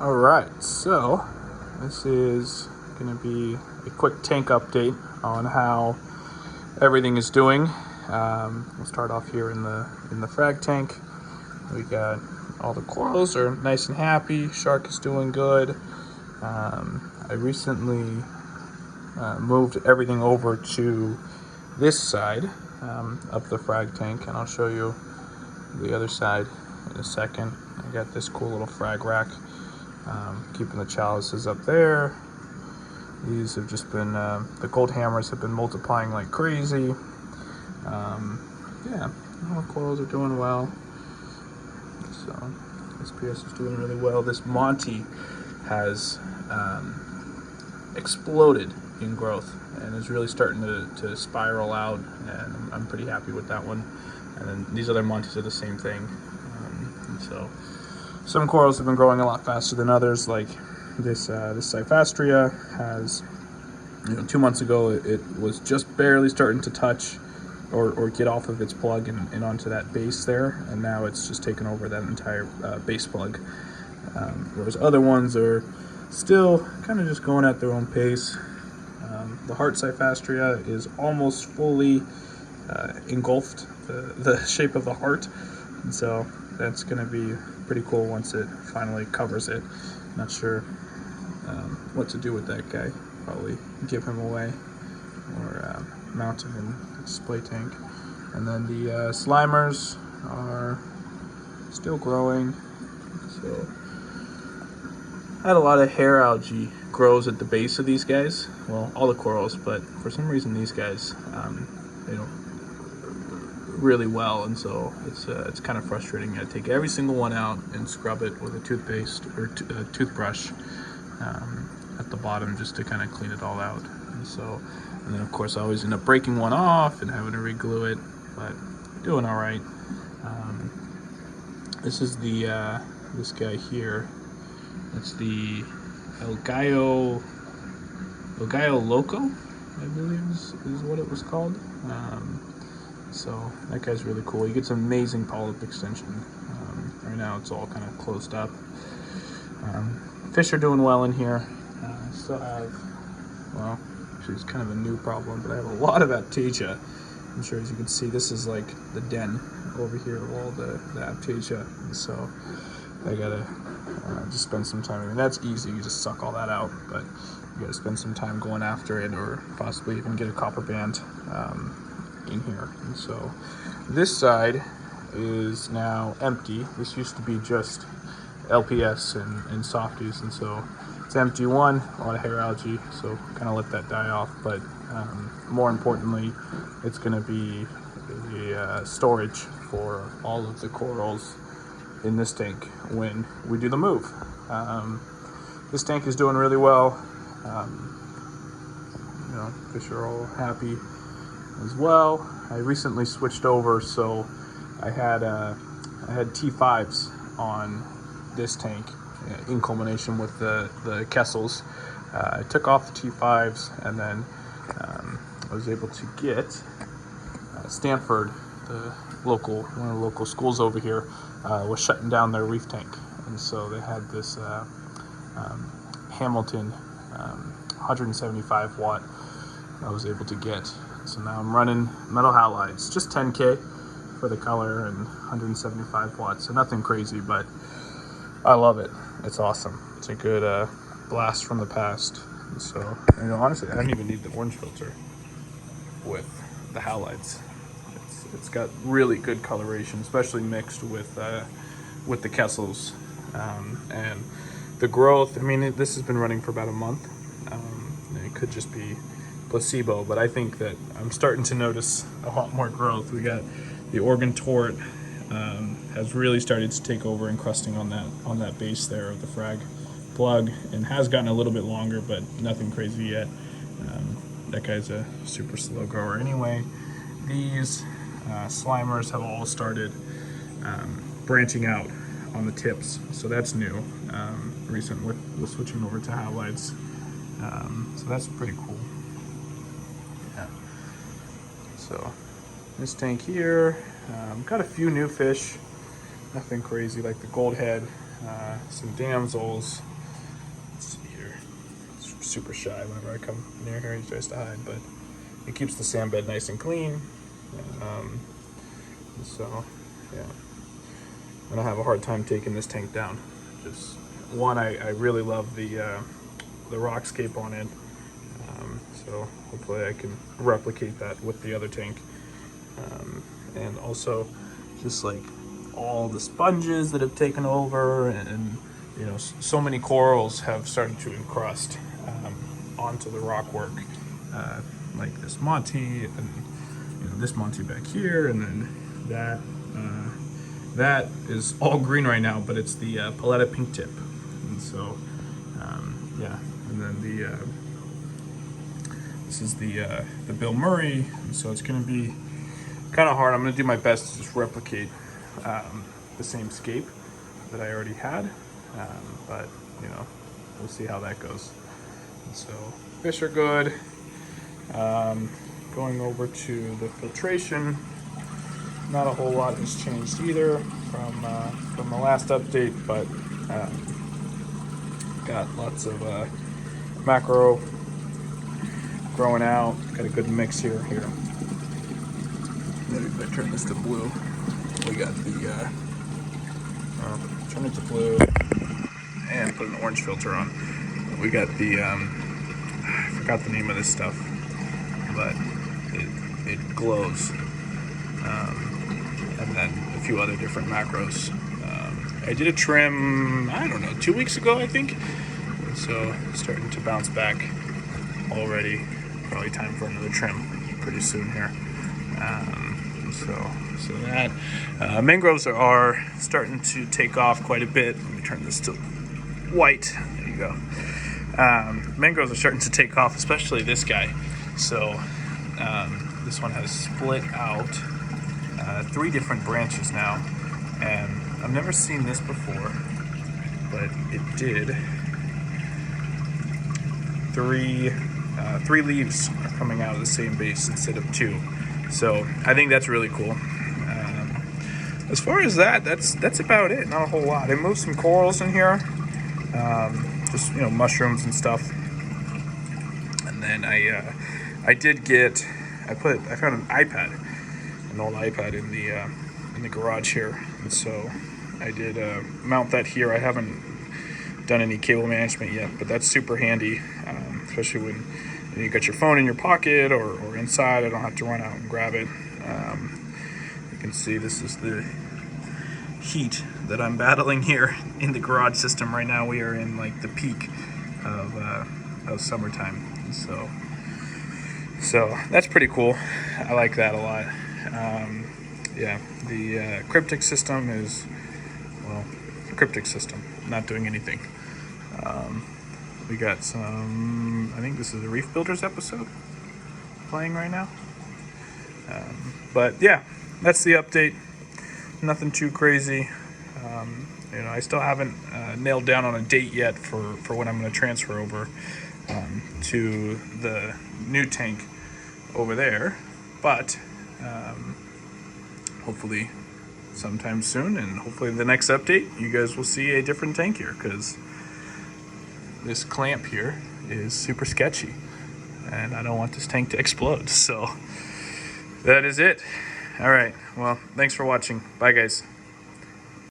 Alright, so this is going to be a quick tank update on how everything is doing. We'll start off here in the frag tank. We got all the corals are nice and happy. Shark is doing good. I recently moved everything over to this side of the frag tank, and I'll show you the other side in a second. I got this cool little frag rack. Keeping the chalices up there. These have just been, the gold hammers have been multiplying like crazy. Yeah, all the corals are doing well. So, this PS is doing really well. This Monty has exploded in growth and is really starting to spiral out, and I'm pretty happy with that one. And then these other Monties are the same thing. And so, some corals have been growing a lot faster than others, like this Cyphastria has, 2 months ago it was just barely starting to touch or get off of its plug and onto that base there, and now it's just taken over that entire base plug. Whereas other ones are still kind of just going at their own pace. The heart Cyphastria is almost fully engulfed the shape of the heart, and so that's going to be pretty cool once it finally covers it. Not sure what to do with that guy. Probably give him away or mount him in the display tank. And then the Slimers are still growing. So I had a lot of hair algae grows at the base of these guys. Well, all the corals, but for some reason these guys, they don't really well, and so it's kind of frustrating. I take every single one out and scrub it with a toothpaste or toothbrush at the bottom just to kind of clean it all out. And then of course I always end up breaking one off and having to re-glue it, but doing all right. This is the this guy here. It's the El Gallo Loco, I believe is what it was called. So that guy's really cool. He gets amazing polyp extension. Right now it's all kind of closed up. Fish are doing well in here. I still have, well, actually it's kind of a new problem, but I have a lot of Aptasia. I'm sure as you can see, this is like the den over here of all the Aptasia. And so I gotta just spend some time. I mean, that's easy, you just suck all that out, but you gotta spend some time going after it, or possibly even get a copper band in here. And so this side is now empty. This used to be just LPS and softies, and so it's empty. One, a lot of hair algae, so kind of let that die off, but more importantly, it's going to be the storage for all of the corals in this tank when we do the move. This tank is doing really well. Fish are all happy as well. I recently switched over, so I had T5s on this tank in culmination with the Kessels. I took off the T5s, and then I was able to get Stanford, one of the local schools over here, was shutting down their reef tank, and so they had this Hamilton 175 watt I was able to get. So now I'm running metal halides, just 10K for the color and 175 watts, so nothing crazy, but I love it. It's awesome. It's a good blast from the past. And so, honestly, I don't even need the orange filter with the halides. It's got really good coloration, especially mixed with the Kessels, and the growth. I mean, this has been running for about a month. It could just be placebo, but I think that I'm starting to notice a lot more growth. We got the Oregon Tort has really started to take over, encrusting on that base there of the frag plug, and has gotten a little bit longer, but nothing crazy yet. That guy's a super slow grower anyway. These Slimers have all started branching out on the tips, so that's new. Recent with switching over to halides, so that's pretty cool. Yeah. So this tank here, got a few new fish, nothing crazy, like the gold head some damsels. Let's see here. It's super shy whenever I come near here. He tries to hide, but it keeps the sand bed nice and clean. So yeah, and I have a hard time taking this tank down. Just one, I really love the rockscape on it. So hopefully I can replicate that with the other tank. And also just like all the sponges that have taken over, and you know, so many corals have started to encrust onto the rock work, like this Monty, and you know, this Monty back here, and then that is all green right now, but it's the Paletta pink tip. And so yeah, and then this is the Bill Murray, and so it's going to be kind of hard. I'm going to do my best to just replicate the same scape that I already had, but you know, we'll see how that goes. And so fish are good. Going over to the filtration, not a whole lot has changed either from the last update, but got lots of macro growing out. Got a good mix here. Maybe if I turn this to blue, we got the turn it to blue and put an orange filter on. We got the I forgot the name of this stuff, but it glows, and then a few other different macros. I did a trim, I don't know, 2 weeks ago, I think. And so starting to bounce back already. Probably time for another trim pretty soon here. So that mangroves are starting to take off quite a bit. Let me turn this to white. There you go. Mangroves are starting to take off, especially this guy. So this one has split out 3 different branches now, and I've never seen this before, but it did. 3 leaves are coming out of the same base instead of 2. So I think that's really cool. As far as that's about it. Not a whole lot. I moved some corals in here, just you know, mushrooms and stuff. And then I found an old iPad in the garage here, and so I did mount that here. I haven't done any cable management yet, but that's super handy, especially when you got your phone in your pocket or inside. I don't have to run out and grab it. You can see this is the heat that I'm battling here in the garage system right now. We are in like the peak of summertime, so that's pretty cool. I like that a lot. Yeah, the cryptic system is, well, cryptic system, not doing anything. We got some, I think this is a Reef Builders episode playing right now. But yeah, that's the update. Nothing too crazy. You know, I still haven't nailed down on a date yet for when I'm going to transfer over to the new tank over there. But hopefully sometime soon, and hopefully the next update you guys will see a different tank here, because this clamp here is super sketchy and I don't want this tank to explode. So that is it. All right, well, thanks for watching. Bye guys.